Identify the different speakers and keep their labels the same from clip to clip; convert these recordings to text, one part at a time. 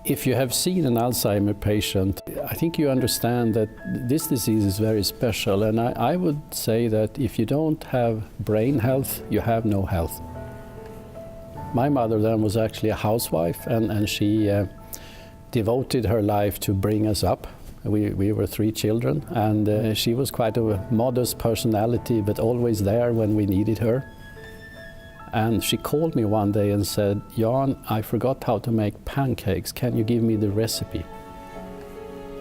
Speaker 1: If you have seen an Alzheimer patient, I think you understand that this disease is very special, and I would say that if you don't have brain health, you have no health. My mother then was actually a housewife, and she devoted her life to bring us up. We were 3 children, and she was quite a modest personality, but always there when we needed her. And she called me one day and said, "Jan, I forgot how to make pancakes. Can you give me the recipe?"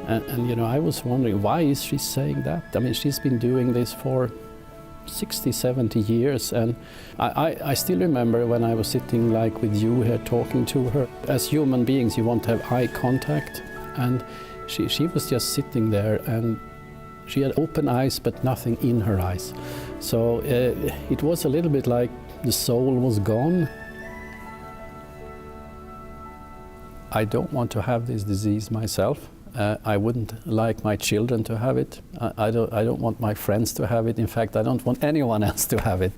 Speaker 1: And you know, I was wondering, why is she saying that? I mean, she's been doing this for 60, 70 years. And I still remember when I was sitting like with you here talking to her. As human beings, you want to have eye contact. And she was just sitting there, and she had open eyes, but nothing in her eyes. So it was a little bit like the soul was gone. I don't want to have this disease myself. I wouldn't like my children to have it. I don't want my friends to have it. In fact, I don't want anyone else to have it.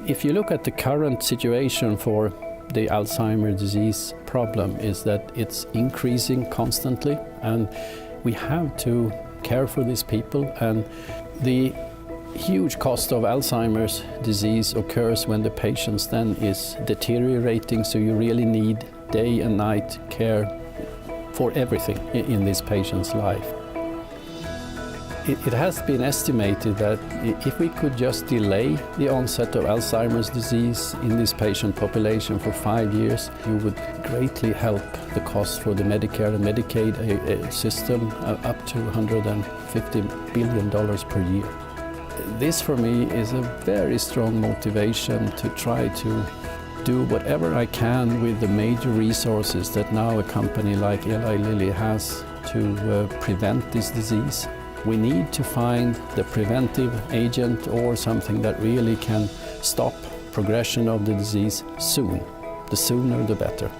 Speaker 1: If you look at the current situation for the Alzheimer's disease problem, is that it's increasing constantly, and we have to care for these people. And the huge cost of Alzheimer's disease occurs when the patient then is deteriorating, so you really need day and night care for everything in this patient's life. It has been estimated that if we could just delay the onset of Alzheimer's disease in this patient population for 5 years, you would greatly help the cost for the Medicare and Medicaid system up to $150 billion per year. This for me is a very strong motivation to try to do whatever I can with the major resources that now a company like Eli Lilly has to prevent this disease. We need to find the preventive agent or something that really can stop progression of the disease soon. The sooner the better.